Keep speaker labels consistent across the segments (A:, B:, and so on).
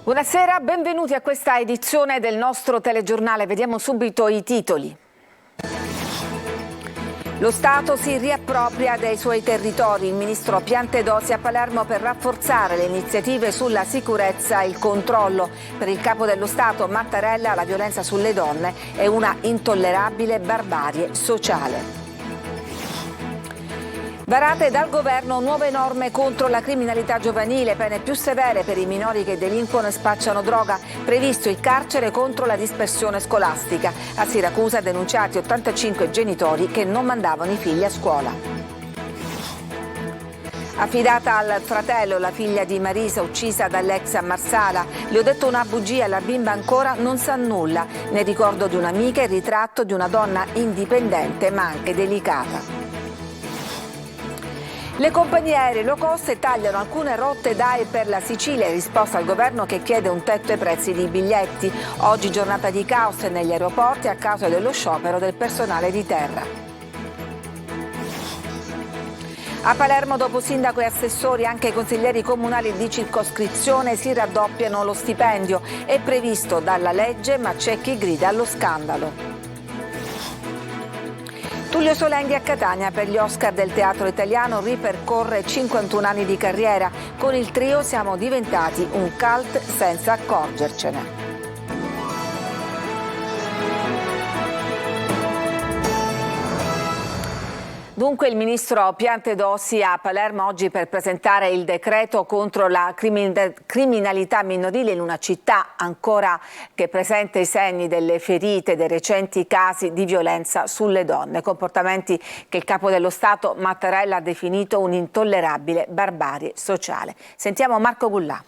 A: Buonasera, benvenuti a questa edizione del nostro telegiornale. Vediamo subito i titoli. Lo Stato si riappropria dei suoi territori. Il ministro Piantedosi a Palermo per rafforzare le iniziative sulla sicurezza e il controllo. Per il capo dello Stato Mattarella la violenza sulle donne è una intollerabile barbarie sociale. Varate dal governo nuove norme contro la criminalità giovanile, pene più severe per i minori che delinquono e spacciano droga, previsto il carcere contro la dispersione scolastica. A Siracusa denunciati 85 genitori che non mandavano i figli a scuola. Affidata al fratello la figlia di Marisa uccisa dall'ex a Marsala. Le ho detto una bugia, la bimba ancora non sa nulla. Nel ricordo di un'amica il ritratto di una donna indipendente ma anche delicata. Le compagnie aeree low cost tagliano alcune rotte d'AIR per la Sicilia in risposta al governo che chiede un tetto ai prezzi dei biglietti. Oggi giornata di caos negli aeroporti a causa dello sciopero del personale di terra. A Palermo dopo sindaco e assessori anche i consiglieri comunali di circoscrizione si raddoppiano lo stipendio. È previsto dalla legge ma c'è chi grida allo scandalo. Tullio Solenghi a Catania per gli Oscar del teatro italiano ripercorre 51 anni di carriera. Con il trio siamo diventati un cult senza accorgercene. Dunque il ministro Piantedosi a Palermo oggi per presentare il decreto contro la criminalità minorile in una città ancora che presenta i segni delle ferite dei recenti casi di violenza sulle donne, comportamenti che il capo dello Stato Mattarella ha definito un'intollerabile barbarie sociale. Sentiamo Marco Gullà.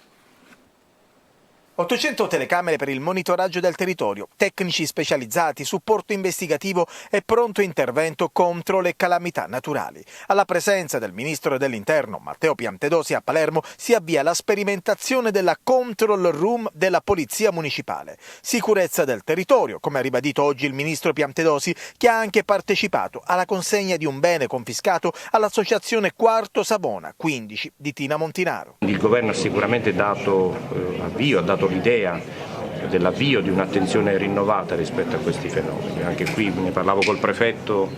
B: 800 telecamere per il monitoraggio del territorio, tecnici specializzati, supporto investigativo e pronto intervento contro le calamità naturali. Alla presenza del ministro dell'Interno Matteo Piantedosi a Palermo si avvia la sperimentazione della control room della Polizia Municipale. Sicurezza del territorio, come ha ribadito oggi il ministro Piantedosi, che ha anche partecipato alla consegna di un bene confiscato all'associazione Quarto Savona 15 di Tina Montinaro.
C: Il governo ha sicuramente dato l'idea dell'avvio di un'attenzione rinnovata rispetto a questi fenomeni. Anche qui ne parlavo col prefetto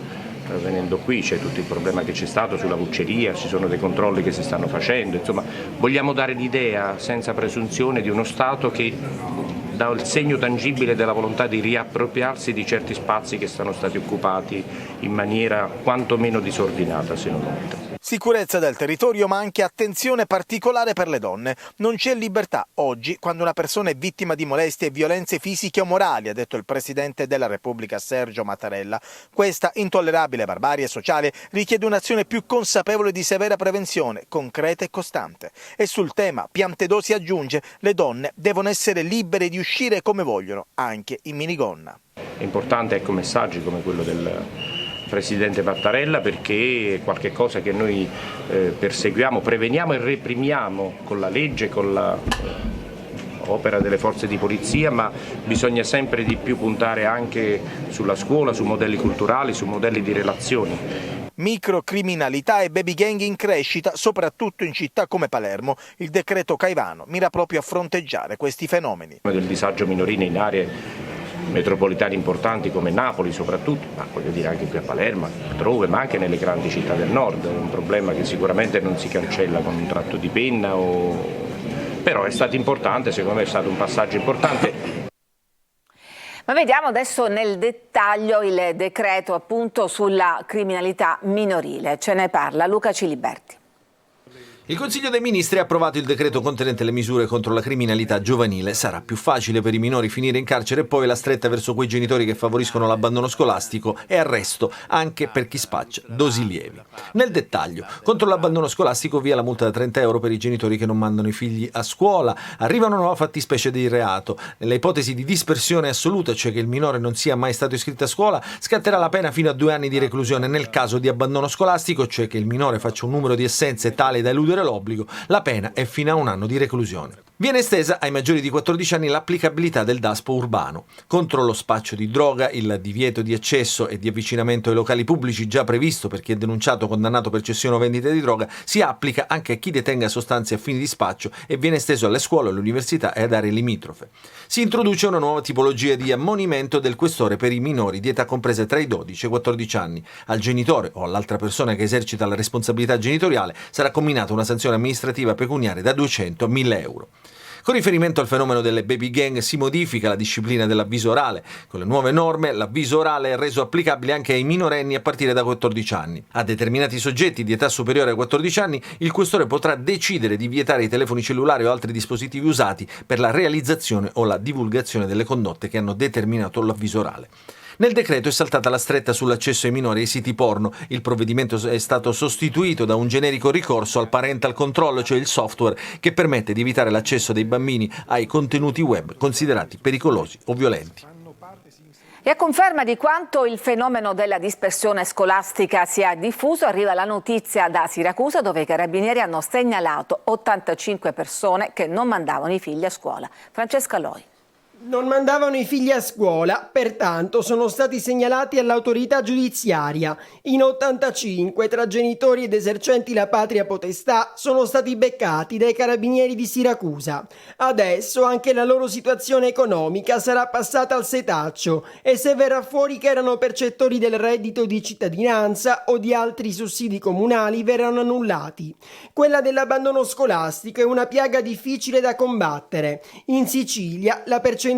C: venendo qui, c'è tutto il problema che c'è stato sulla vucceria, ci sono dei controlli che si stanno facendo, insomma vogliamo dare l'idea senza presunzione di uno Stato che dà il segno tangibile della volontà di riappropriarsi di certi spazi che sono stati occupati in maniera quantomeno disordinata se non oltre.
B: Sicurezza del territorio ma anche attenzione particolare per le donne. Non c'è libertà oggi quando una persona è vittima di molestie e violenze fisiche o morali, ha detto il Presidente della Repubblica Sergio Mattarella. Questa intollerabile barbarie sociale richiede un'azione più consapevole di severa prevenzione, concreta e costante. E sul tema Piantedosi aggiunge: le donne devono essere libere di uscire come vogliono, anche in minigonna.
C: È importante messaggi come quello del Presidente Mattarella, perché è qualcosa che noi perseguiamo, preveniamo e reprimiamo con la legge, con l'opera delle forze di polizia, ma bisogna sempre di più puntare anche sulla scuola, su modelli culturali, su modelli di relazioni.
B: Microcriminalità e baby gang in crescita, soprattutto in città come Palermo. Il decreto Caivano mira proprio a fronteggiare questi fenomeni.
C: Del disagio minorile in aree metropolitane importanti come Napoli soprattutto, ma voglio dire anche qui a Palermo, altrove, ma anche nelle grandi città del nord. È un problema che sicuramente non si cancella con un tratto di penna, però è stato importante, secondo me è stato un passaggio importante.
A: Ma vediamo adesso nel dettaglio il decreto appunto sulla criminalità minorile. Ce ne parla Luca Ciliberti.
D: Il Consiglio dei Ministri ha approvato il decreto contenente le misure contro la criminalità giovanile. Sarà più facile per i minori finire in carcere e poi la stretta verso quei genitori che favoriscono l'abbandono scolastico e arresto anche per chi spaccia dosi lievi. Nel dettaglio, contro l'abbandono scolastico via la multa da 30 euro per i genitori che non mandano i figli a scuola. Arriva una nuova fattispecie di reato. Nella ipotesi di dispersione assoluta, cioè che il minore non sia mai stato iscritto a scuola, scatterà la pena fino a 2 anni di reclusione. Nel caso di abbandono scolastico, cioè che il minore faccia un numero di assenze tale da eludere l'obbligo, la pena è fino a 1 anno di reclusione. Viene estesa ai maggiori di 14 anni l'applicabilità del DASPO urbano. Contro lo spaccio di droga, il divieto di accesso e di avvicinamento ai locali pubblici già previsto per chi è denunciato o condannato per cessione o vendita di droga si applica anche a chi detenga sostanze a fini di spaccio e viene esteso alle scuole, alle università e ad aree limitrofe. Si introduce una nuova tipologia di ammonimento del questore per i minori di età compresa tra i 12 e i 14 anni. Al genitore o all'altra persona che esercita la responsabilità genitoriale sarà comminata una sanzione amministrativa pecuniaria da 200 a 1000 euro. Con riferimento al fenomeno delle baby gang si modifica la disciplina dell'avviso orale. Con le nuove norme l'avviso orale è reso applicabile anche ai minorenni a partire da 14 anni. A determinati soggetti di età superiore ai 14 anni il questore potrà decidere di vietare i telefoni cellulari o altri dispositivi usati per la realizzazione o la divulgazione delle condotte che hanno determinato l'avviso orale. Nel decreto è saltata la stretta sull'accesso ai minori ai siti porno. Il provvedimento è stato sostituito da un generico ricorso al parental control, cioè il software che permette di evitare l'accesso dei bambini ai contenuti web considerati pericolosi o violenti.
A: E a conferma di quanto il fenomeno della dispersione scolastica sia diffuso, arriva la notizia da Siracusa, dove i carabinieri hanno segnalato 85 persone che non mandavano i figli a scuola. Francesca Loi.
E: Non mandavano i figli a scuola, pertanto sono stati segnalati all'autorità giudiziaria. In 85, tra genitori ed esercenti la patria potestà, sono stati beccati dai carabinieri di Siracusa. Adesso anche la loro situazione economica sarà passata al setaccio e se verrà fuori che erano percettori del reddito di cittadinanza o di altri sussidi comunali verranno annullati. Quella dell'abbandono scolastico è una piaga difficile da combattere. In Sicilia la percentuale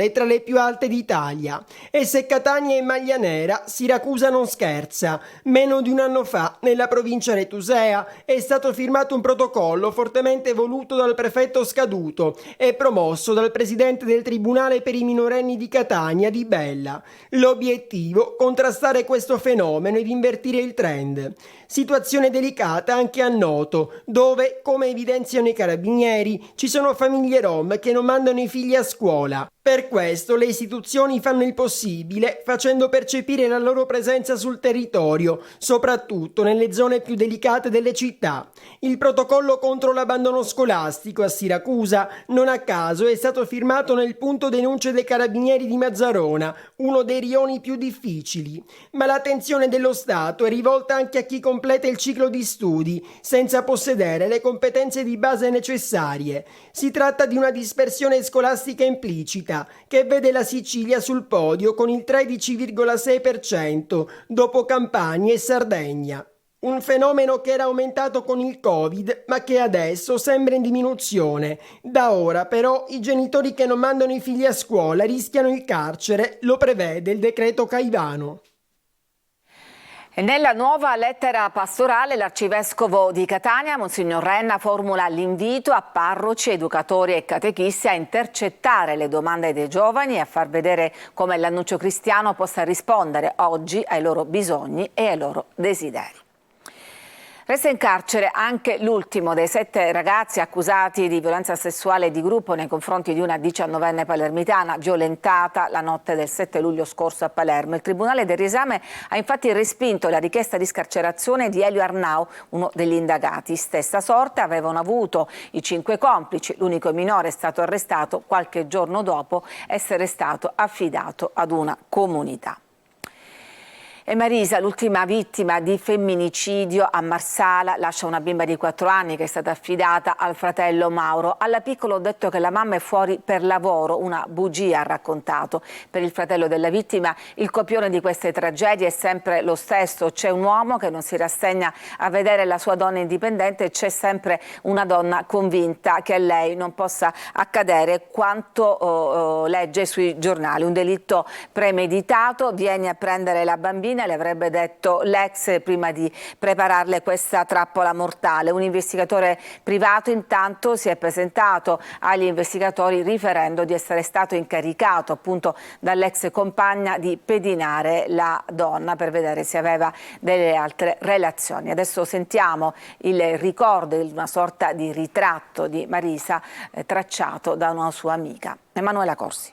E: è tra le più alte d'Italia e se Catania è in maglia nera, Siracusa non scherza. Meno di un anno fa, nella provincia retusea, è stato firmato un protocollo fortemente voluto dal prefetto scaduto e promosso dal presidente del Tribunale per i minorenni di Catania, Di Bella. L'obiettivo? Contrastare questo fenomeno ed invertire il trend. Situazione delicata anche a Noto, dove, come evidenziano i carabinieri, ci sono famiglie rom che non mandano i figli a scuola. Per questo le istituzioni fanno il possibile, facendo percepire la loro presenza sul territorio, soprattutto nelle zone più delicate delle città. Il protocollo contro l'abbandono scolastico a Siracusa, non a caso, è stato firmato nel punto denunce dei carabinieri di Mazzarona, uno dei rioni più difficili. Ma l'attenzione dello Stato è rivolta anche a chi completa il ciclo di studi, senza possedere le competenze di base necessarie. Si tratta di una dispersione scolastica implicita, che vede la Sicilia sul podio con il 13,6% dopo Campania e Sardegna. Un fenomeno che era aumentato con il Covid, ma che adesso sembra in diminuzione. Da ora, però, i genitori che non mandano i figli a scuola rischiano il carcere, lo prevede il decreto Caivano.
A: E nella nuova lettera pastorale l'arcivescovo di Catania, Monsignor Renna, formula l'invito a parroci, educatori e catechisti a intercettare le domande dei giovani e a far vedere come l'annuncio cristiano possa rispondere oggi ai loro bisogni e ai loro desideri. Resta in carcere anche l'ultimo dei 7 ragazzi accusati di violenza sessuale di gruppo nei confronti di una 19enne palermitana violentata la notte del 7 luglio scorso a Palermo. Il Tribunale del riesame ha infatti respinto la richiesta di scarcerazione di Elio Arnau, uno degli indagati. Stessa sorte avevano avuto i 5 complici. L'unico minore è stato arrestato qualche giorno dopo essere stato affidato ad una comunità. E Marisa, l'ultima vittima di femminicidio a Marsala, lascia una bimba di 4 anni che è stata affidata al fratello Mauro. Alla piccola ho detto che la mamma è fuori per lavoro, una bugia ha raccontato. Per il fratello della vittima il copione di queste tragedie è sempre lo stesso. C'è un uomo che non si rassegna a vedere la sua donna indipendente e c'è sempre una donna convinta che a lei non possa accadere quanto legge sui giornali. Un delitto premeditato, vieni a prendere la bambina, le avrebbe detto l'ex prima di prepararle questa trappola mortale. Un investigatore privato intanto si è presentato agli investigatori riferendo di essere stato incaricato appunto dall'ex compagna di pedinare la donna per vedere se aveva delle altre relazioni. Adesso sentiamo il ricordo di una sorta di ritratto di Marisa tracciato da una sua amica. Emanuela Corsi.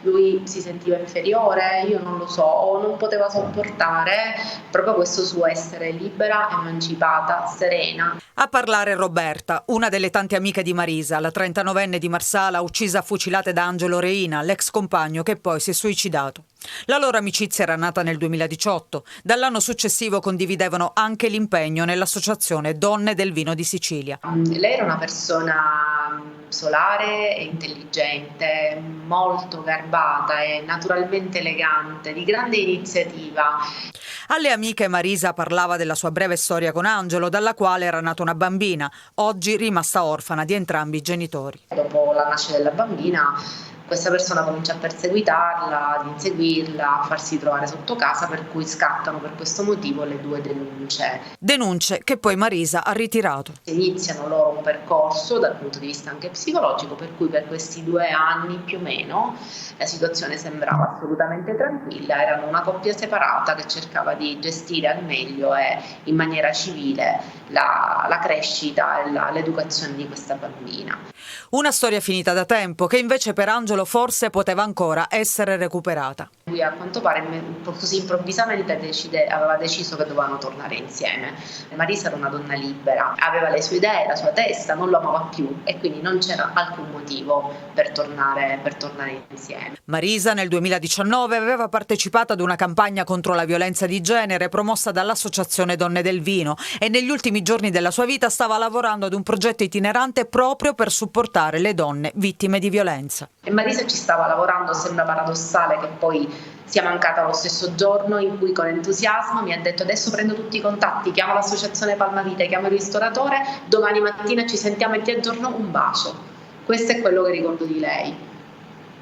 F: Lui si sentiva inferiore, io non lo so, o non poteva sopportare proprio questo suo essere libera, emancipata, serena.
G: A parlare Roberta, una delle tante amiche di Marisa, la 39enne di Marsala uccisa a fucilate da Angelo Reina, l'ex compagno che poi si è suicidato. La loro amicizia era nata nel 2018. Dall'anno successivo condividevano anche l'impegno nell'associazione Donne del Vino di Sicilia.
F: Lei era una persona solare e intelligente, molto garbata e naturalmente elegante, di grande iniziativa.
G: Alle amiche Marisa parlava della sua breve storia con Angelo, dalla quale era nata una bambina, oggi rimasta orfana di entrambi i genitori.
F: Dopo la nascita della bambina, questa persona comincia a perseguitarla, ad inseguirla, a farsi trovare sotto casa, per cui scattano per questo motivo le 2 denunce.
G: Denunce che poi Marisa ha ritirato.
F: Iniziano loro un percorso dal punto di vista anche psicologico, per cui per questi 2 anni più o meno la situazione sembrava assolutamente tranquilla, erano una coppia separata che cercava di gestire al meglio e in maniera civile la crescita e l'educazione di questa bambina.
G: Una storia finita da tempo che invece per Angelo forse poteva ancora essere recuperata.
F: Lui a quanto pare così improvvisamente aveva deciso che dovevano tornare insieme. Marisa era una donna libera, aveva le sue idee, la sua testa, non lo amava più e quindi non c'era alcun motivo per tornare insieme.
G: Marisa nel 2019 aveva partecipato ad una campagna contro la violenza di genere promossa dall'Associazione Donne del Vino e negli ultimi giorni della sua vita stava lavorando ad un progetto itinerante proprio per supportare le donne vittime di violenza.
F: E Marisa ci stava lavorando, sembra paradossale che poi sia mancata lo stesso giorno in cui con entusiasmo mi ha detto: adesso prendo tutti i contatti, chiamo l'associazione Palmavite, chiamo il ristoratore, domani mattina ci sentiamo e ti aggiorno, un bacio. Questo è quello che ricordo di lei.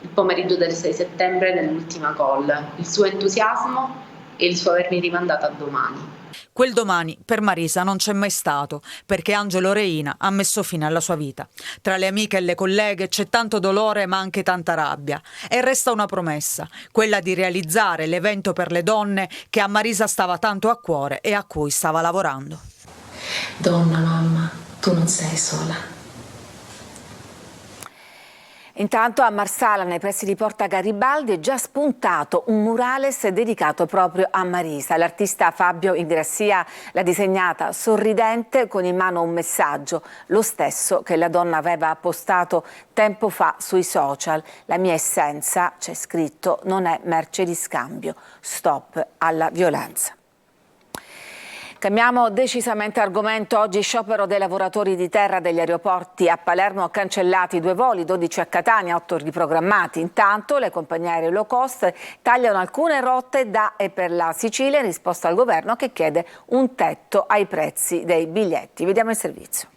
F: Il pomeriggio del 6 settembre nell'ultima call, il suo entusiasmo e il suo avermi rimandato a domani.
G: Quel domani per Marisa non c'è mai stato, perché Angelo Reina ha messo fine alla sua vita. Tra le amiche e le colleghe c'è tanto dolore ma anche tanta rabbia. E resta una promessa, quella di realizzare l'evento per le donne che a Marisa stava tanto a cuore e a cui stava lavorando.
H: Donna, mamma, tu non sei sola.
A: Intanto a Marsala, nei pressi di Porta Garibaldi, è già spuntato un murales dedicato proprio a Marisa. L'artista Fabio Ingrassia l'ha disegnata sorridente con in mano un messaggio, lo stesso che la donna aveva postato tempo fa sui social. La mia essenza, c'è scritto, non è merce di scambio. Stop alla violenza. Cambiamo decisamente argomento. Oggi sciopero dei lavoratori di terra degli aeroporti. A Palermo cancellati 2 voli, 12 a Catania, 8 riprogrammati. Intanto le compagnie aeree low cost tagliano alcune rotte da e per la Sicilia in risposta al governo che chiede un tetto ai prezzi dei biglietti. Vediamo il servizio.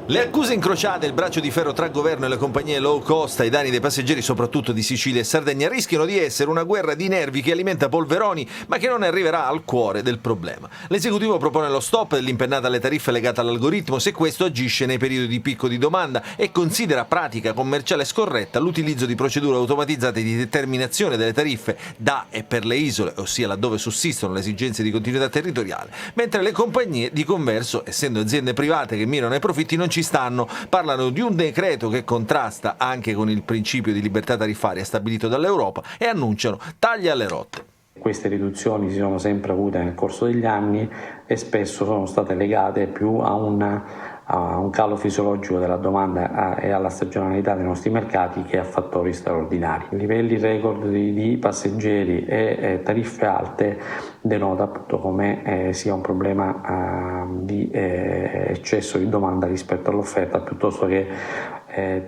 D: Le accuse incrociate, il braccio di ferro tra governo e le compagnie low cost ai danni dei passeggeri soprattutto di Sicilia e Sardegna rischiano di essere una guerra di nervi che alimenta polveroni ma che non arriverà al cuore del problema. L'esecutivo propone lo stop dell'impennata alle tariffe legata all'algoritmo se questo agisce nei periodi di picco di domanda e considera pratica commerciale scorretta l'utilizzo di procedure automatizzate di determinazione delle tariffe da e per le isole, ossia laddove sussistono le esigenze di continuità territoriale, mentre le compagnie di converso, essendo aziende private che mirano ai profitti, non ci stanno. Parlano di un decreto che contrasta anche con il principio di libertà tariffaria stabilito dall'Europa e annunciano tagli alle rotte.
I: Queste riduzioni si sono sempre avute nel corso degli anni e spesso sono state legate più a un calo fisiologico della domanda e alla stagionalità dei nostri mercati che a fattori straordinari. Livelli record di passeggeri e tariffe alte denota appunto come sia un problema di eccesso di domanda rispetto all'offerta piuttosto che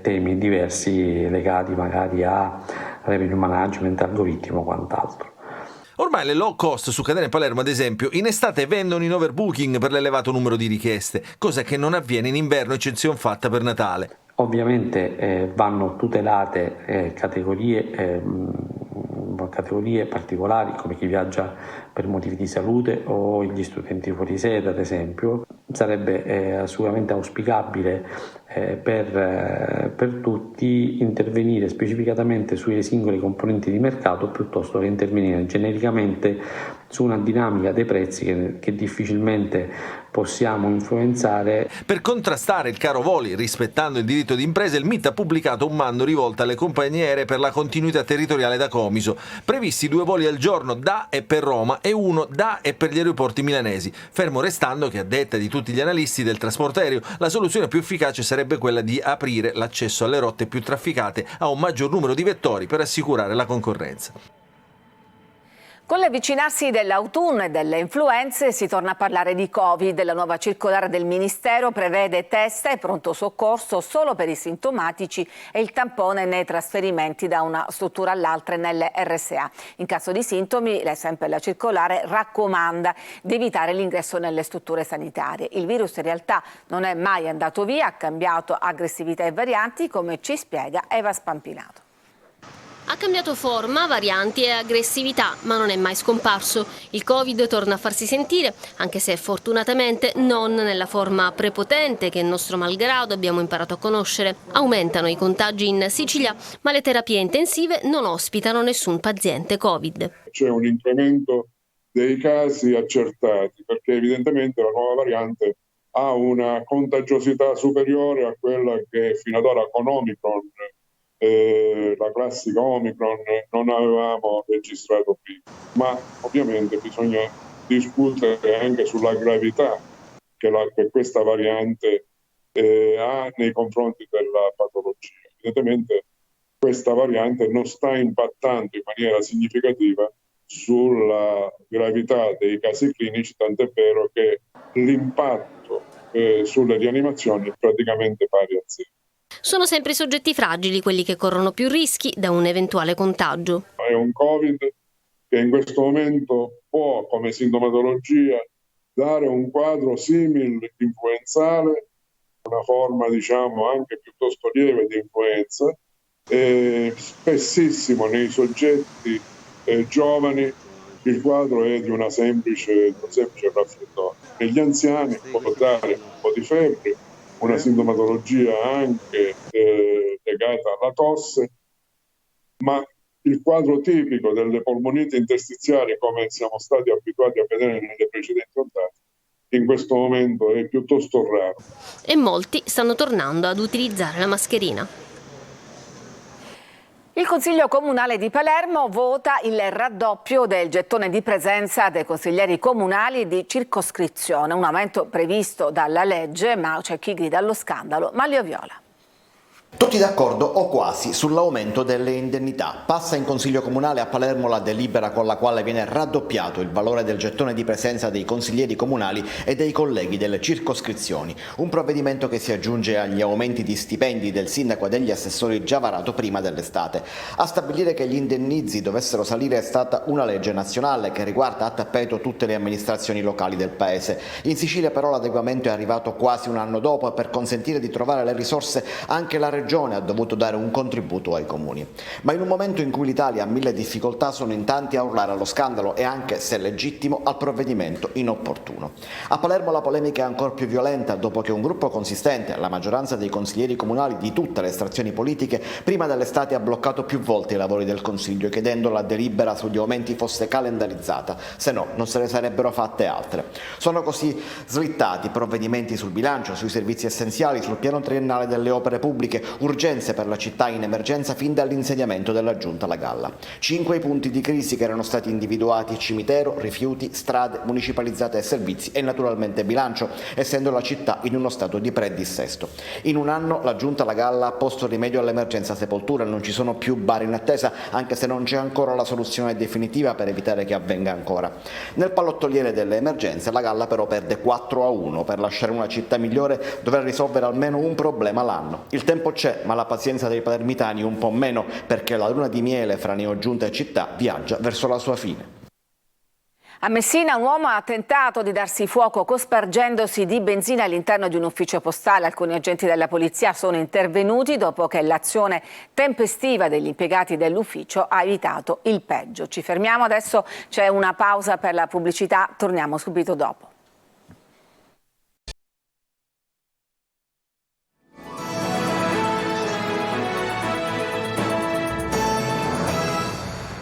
I: temi diversi legati magari a revenue management, algoritmo o quant'altro.
D: Ormai le low cost su Catania e Palermo, ad esempio, in estate vendono in overbooking per l'elevato numero di richieste, cosa che non avviene in inverno, eccezione fatta per Natale.
I: Ovviamente vanno tutelate categorie particolari come chi viaggia per motivi di salute o gli studenti fuori sede, ad esempio. Sarebbe assolutamente auspicabile per tutti intervenire specificatamente sui singoli componenti di mercato piuttosto che intervenire genericamente su una dinamica dei prezzi che difficilmente possiamo influenzare.
D: Per contrastare il caro voli rispettando il diritto di impresa, il MIT ha pubblicato un mando rivolto alle compagnie aeree per la continuità territoriale da Comiso. Previsti 2 voli al giorno da e per Roma e 1 da e per gli aeroporti milanesi, fermo restando che, a detta di tutti gli analisti del trasporto aereo, la soluzione più efficace sarebbe quella di aprire l'accesso alle rotte più trafficate a un maggior numero di vettori per assicurare la concorrenza.
A: Con l'avvicinarsi dell'autunno e delle influenze si torna a parlare di Covid. La nuova circolare del Ministero prevede test e pronto soccorso solo per i sintomatici e il tampone nei trasferimenti da una struttura all'altra nelle RSA. In caso di sintomi, sempre la circolare raccomanda di evitare l'ingresso nelle strutture sanitarie. Il virus in realtà non è mai andato via, ha cambiato aggressività e varianti, come ci spiega Eva Spampinato.
J: Ha cambiato forma, varianti e aggressività, ma non è mai scomparso. Il Covid torna a farsi sentire, anche se fortunatamente non nella forma prepotente che, nostro malgrado, abbiamo imparato a conoscere. Aumentano i contagi in Sicilia, ma le terapie intensive non ospitano nessun paziente Covid.
K: C'è un incremento dei casi accertati, perché evidentemente la nuova variante ha una contagiosità superiore a quella che fino ad ora con Omicron, la classica Omicron, non avevamo registrato prima. Ma ovviamente bisogna discutere anche sulla gravità che questa variante ha nei confronti della patologia. Evidentemente questa variante non sta impattando in maniera significativa sulla gravità dei casi clinici, tant'è vero che l'impatto sulle rianimazioni è praticamente pari a zero.
J: Sono sempre i soggetti fragili quelli che corrono più rischi da un eventuale contagio.
K: È un Covid che in questo momento può, come sintomatologia, dare un quadro simile influenzale, una forma diciamo anche piuttosto lieve di influenza, spessissimo nei soggetti giovani il quadro è di un semplice raffreddore. Negli anziani può dare un po' di febbre, una sintomatologia anche legata alla tosse, ma il quadro tipico delle polmoniti interstiziali, come siamo stati abituati a vedere nelle precedenti ondate, in questo momento è piuttosto raro.
J: E molti stanno tornando ad utilizzare la mascherina.
A: Il Consiglio Comunale di Palermo vota il raddoppio del gettone di presenza dei consiglieri comunali di circoscrizione, un aumento previsto dalla legge, ma c'è chi grida allo scandalo. Manlio Viola.
L: Tutti d'accordo o quasi sull'aumento delle indennità. Passa in Consiglio Comunale a Palermo la delibera con la quale viene raddoppiato il valore del gettone di presenza dei consiglieri comunali e dei colleghi delle circoscrizioni. Un provvedimento che si aggiunge agli aumenti di stipendi del sindaco e degli assessori già varato prima dell'estate. A stabilire che gli indennizi dovessero salire è stata una legge nazionale che riguarda a tappeto tutte le amministrazioni locali del paese. In Sicilia però l'adeguamento è arrivato quasi un anno dopo e per consentire di trovare le risorse anche la Regione ha dovuto dare un contributo ai comuni. Ma in un momento in cui l'Italia ha mille difficoltà sono in tanti a urlare allo scandalo e anche, se legittimo, al provvedimento inopportuno. A Palermo la polemica è ancora più violenta dopo che un gruppo consistente, la maggioranza dei consiglieri comunali di tutte le estrazioni politiche, prima dell'estate ha bloccato più volte i lavori del Consiglio chiedendo la delibera sugli aumenti fosse calendarizzata, se no non se ne sarebbero fatte altre. Sono così slittati provvedimenti sul bilancio, sui servizi essenziali, sul piano triennale delle opere pubbliche, urgenze per la città in emergenza fin dall'insediamento della Giunta La Galla. 5 i punti di crisi che erano stati individuati: cimitero, rifiuti, strade, municipalizzate e servizi e naturalmente bilancio, essendo la città in uno stato di predissesto. In un anno la Giunta La Galla ha posto rimedio all'emergenza sepoltura, non ci sono più bar in attesa, anche se non c'è ancora la soluzione definitiva per evitare che avvenga ancora. Nel pallottoliere delle emergenze la Galla però perde 4-1 per lasciare una città migliore, dover risolvere almeno un problema l'anno. Il tempo c'è, ma la pazienza dei palermitani un po' meno, perché la luna di miele fra neogiunta e città viaggia verso la sua fine.
A: A Messina un uomo ha tentato di darsi fuoco cospargendosi di benzina all'interno di un ufficio postale. Alcuni agenti della polizia sono intervenuti dopo che l'azione tempestiva degli impiegati dell'ufficio ha evitato il peggio. Ci fermiamo adesso, c'è una pausa per la pubblicità, torniamo subito dopo.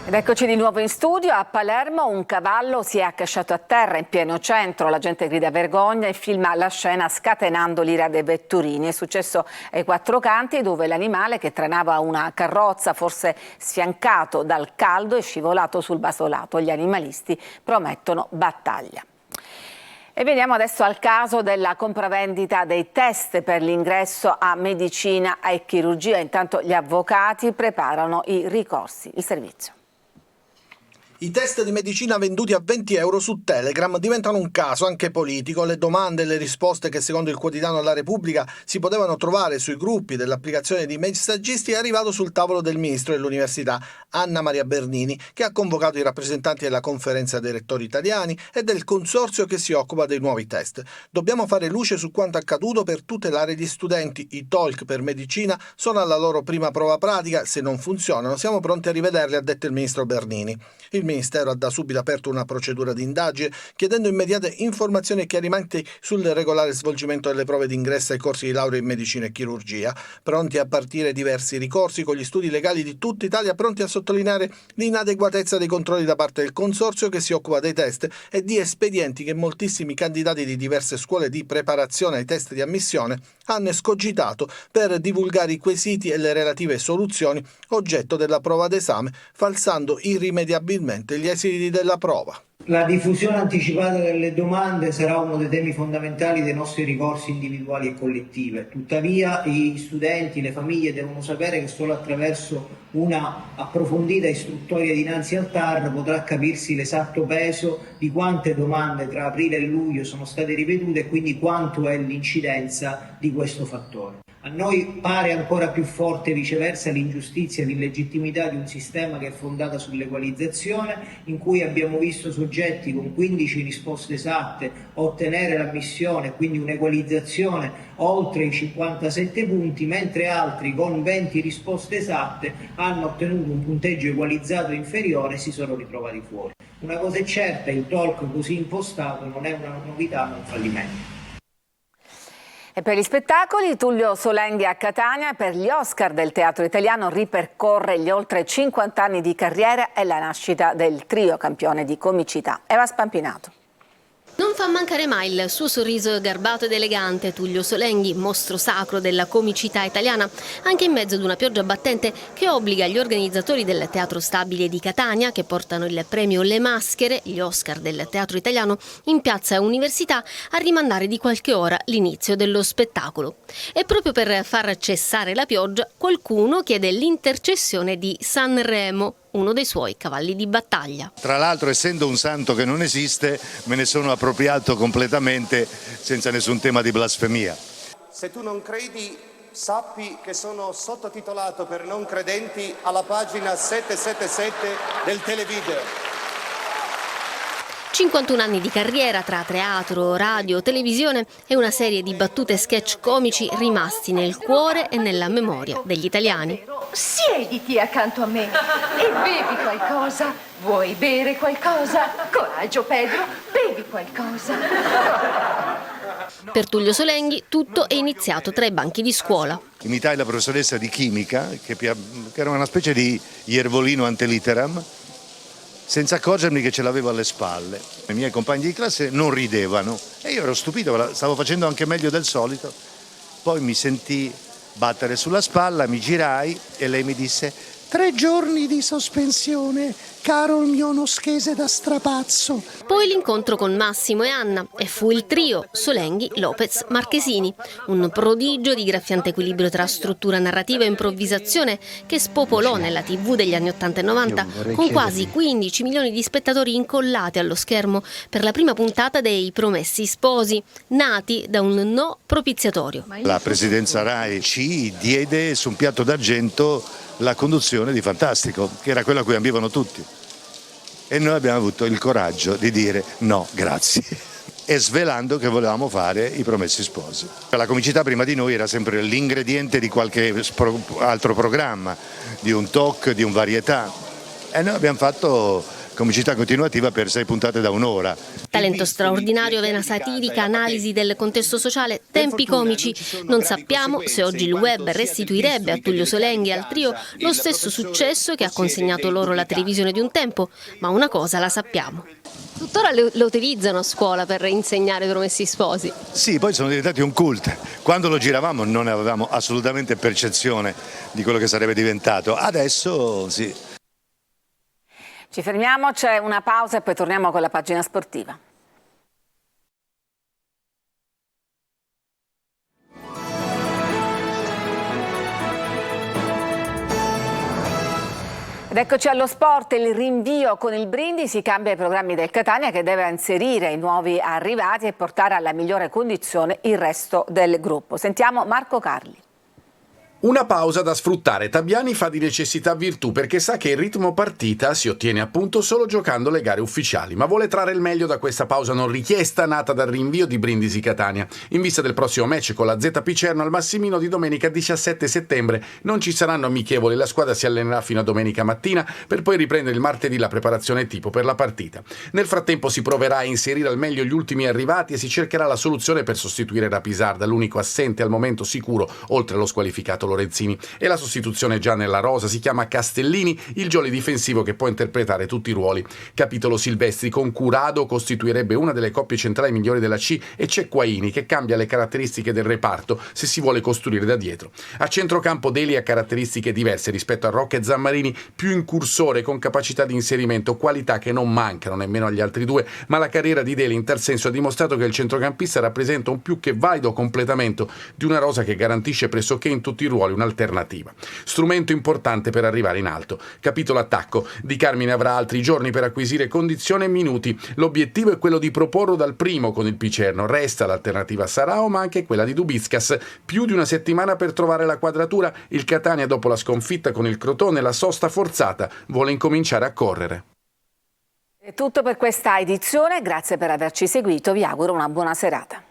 A: Ed eccoci di nuovo in studio. A Palermo un cavallo si è accasciato a terra in pieno centro. La gente grida vergogna e filma la scena scatenando l'ira dei vetturini. È successo ai Quattro Canti, dove l'animale che trainava una carrozza, forse sfiancato dal caldo, è scivolato sul basolato. Gli animalisti promettono battaglia. E veniamo adesso al caso della compravendita dei test per l'ingresso a medicina e chirurgia. Intanto gli avvocati preparano i ricorsi. Il servizio.
M: I test di medicina venduti a 20 euro su Telegram diventano un caso anche politico. Le domande e le risposte che secondo il quotidiano La Repubblica si potevano trovare sui gruppi dell'applicazione di messaggisti è arrivato sul tavolo del ministro dell'Università, Anna Maria Bernini, che ha convocato i rappresentanti della Conferenza dei Rettori Italiani e del consorzio che si occupa dei nuovi test. Dobbiamo fare luce su quanto accaduto per tutelare gli studenti. I TOLC per medicina sono alla loro prima prova pratica. Se non funzionano siamo pronti a rivederli, ha detto il ministro Bernini. Il Ministero ha da subito aperto una procedura di indagine chiedendo immediate informazioni e chiarimenti sul regolare svolgimento delle prove di ingresso ai corsi di laurea in medicina e chirurgia. Pronti a partire diversi ricorsi con gli studi legali di tutta Italia, pronti a sottolineare l'inadeguatezza dei controlli da parte del consorzio che si occupa dei test e di espedienti che moltissimi candidati di diverse scuole di preparazione ai test di ammissione hanno escogitato per divulgare i quesiti e le relative soluzioni oggetto della prova d'esame, falsando irrimediabilmente gli esiti della prova.
N: La diffusione anticipata delle domande sarà uno dei temi fondamentali dei nostri ricorsi individuali e collettivi. Tuttavia gli studenti, le famiglie devono sapere che solo attraverso una approfondita istruttoria dinanzi al TAR potrà capirsi l'esatto peso di quante domande tra aprile e luglio sono state ripetute e quindi quanto è l'incidenza di questo fattore. A noi pare ancora più forte viceversa l'ingiustizia e l'illegittimità di un sistema che è fondato sull'equalizzazione, in cui abbiamo visto soggetti con 15 risposte esatte ottenere l'ammissione, quindi un'equalizzazione oltre i 57 punti, mentre altri con 20 risposte esatte hanno ottenuto un punteggio equalizzato inferiore e si sono ritrovati fuori. Una cosa è certa, il TOLC così impostato non è una novità ma un fallimento.
A: E per gli spettacoli, Tullio Solenghi a Catania per gli Oscar del teatro italiano ripercorre gli oltre 50 anni di carriera e la nascita del trio campione di comicità. Eva Spampinato.
J: Non fa mancare mai il suo sorriso garbato ed elegante. Tullio Solenghi, mostro sacro della comicità italiana, anche in mezzo ad una pioggia battente che obbliga gli organizzatori del Teatro Stabile di Catania, che portano il premio Le Maschere, gli Oscar del teatro italiano, in piazza Università, a rimandare di qualche ora l'inizio dello spettacolo. E proprio per far cessare la pioggia, qualcuno chiede l'intercessione di Sanremo, uno dei suoi cavalli di battaglia.
O: Tra l'altro, essendo un santo che non esiste, me ne sono appropriato completamente senza nessun tema di blasfemia.
P: Se tu non credi, sappi che sono sottotitolato per non credenti alla pagina 777 del televideo.
J: 51 anni di carriera tra teatro, radio, televisione e una serie di battute sketch comici rimasti nel cuore e nella memoria degli italiani.
Q: Siediti accanto a me e bevi qualcosa. Vuoi bere qualcosa? Coraggio, Pedro, bevi qualcosa.
J: Per Tullio Solenghi tutto è iniziato tra i banchi di scuola.
O: Imitai la professoressa di chimica, che era una specie di Iervolino antelitteram, senza accorgermi che ce l'avevo alle spalle. I miei compagni di classe non ridevano e io ero stupito, stavo facendo anche meglio del solito. Poi mi sentii battere sulla spalla, mi girai e lei mi disse: 3 giorni di sospensione, caro il mio noschese da strapazzo.
J: Poi l'incontro con Massimo e Anna e fu il trio Solenghi, Lopez, Marchesini, un prodigio di graffiante equilibrio tra struttura narrativa e improvvisazione che spopolò nella TV degli anni 80 e 90 con quasi 15 milioni di spettatori incollati allo schermo per la prima puntata dei Promessi Sposi, nati da un no propiziatorio.
O: La presidenza Rai ci diede su un piatto d'argento la conduzione di Fantastico, che era quella a cui ambivano tutti. E noi abbiamo avuto il coraggio di dire no, grazie, e svelando che volevamo fare i Promessi Sposi. La comicità prima di noi era sempre l'ingrediente di qualche altro programma, di un talk, di un varietà, e noi abbiamo fatto comicità continuativa per 6 puntate da un'ora.
J: Talento straordinario, vena satirica, analisi del contesto sociale, tempi comici. Non sappiamo se oggi il web restituirebbe a Tullio Solenghi e al trio lo stesso successo che ha consegnato loro la televisione di un tempo, ma una cosa la sappiamo. Tuttora lo utilizzano a scuola per insegnare Promessi Sposi?
O: Sì, poi sono diventati un cult. Quando lo giravamo non avevamo assolutamente percezione di quello che sarebbe diventato. Adesso sì.
A: Ci fermiamo, c'è una pausa e poi torniamo con la pagina sportiva. Ed eccoci allo sport, il rinvio con il Brindisi cambia i programmi del Catania che deve inserire i nuovi arrivati e portare alla migliore condizione il resto del gruppo. Sentiamo Marco Carli.
R: Una pausa da sfruttare. Tabiani fa di necessità virtù perché sa che il ritmo partita si ottiene appunto solo giocando le gare ufficiali, ma vuole trarre il meglio da questa pausa non richiesta nata dal rinvio di Brindisi Catania. In vista del prossimo match con la Z Picerno al Massimino di domenica 17 settembre non ci saranno amichevoli, la squadra si allenerà fino a domenica mattina per poi riprendere il martedì la preparazione tipo per la partita. Nel frattempo si proverà a inserire al meglio gli ultimi arrivati e si cercherà la soluzione per sostituire Rapisarda, l'unico assente al momento sicuro oltre allo squalificato Lorenzini, e la sostituzione già nella rosa si chiama Castellini, il jolly difensivo che può interpretare tutti i ruoli. Capitolo Silvestri con Curado costituirebbe una delle coppie centrali migliori della C e c'è Quaini che cambia le caratteristiche del reparto se si vuole costruire da dietro. A centrocampo Deli ha caratteristiche diverse rispetto a Rocca e Zammarini, più incursore con capacità di inserimento, qualità che non mancano nemmeno agli altri due, ma la carriera di Deli in tal senso ha dimostrato che il centrocampista rappresenta un più che valido completamento di una rosa che garantisce pressoché in tutti i ruoli un'alternativa. Strumento importante per arrivare in alto. Capitolo attacco. Di Carmine avrà altri giorni per acquisire condizione e minuti. L'obiettivo è quello di proporlo dal primo con il Picerno. Resta l'alternativa Sarao, ma anche quella di Dubizcas. Più di una settimana per trovare la quadratura. Il Catania, dopo la sconfitta con il Crotone, la sosta forzata, vuole incominciare a correre.
A: È tutto per questa edizione, grazie per averci seguito, vi auguro una buona serata.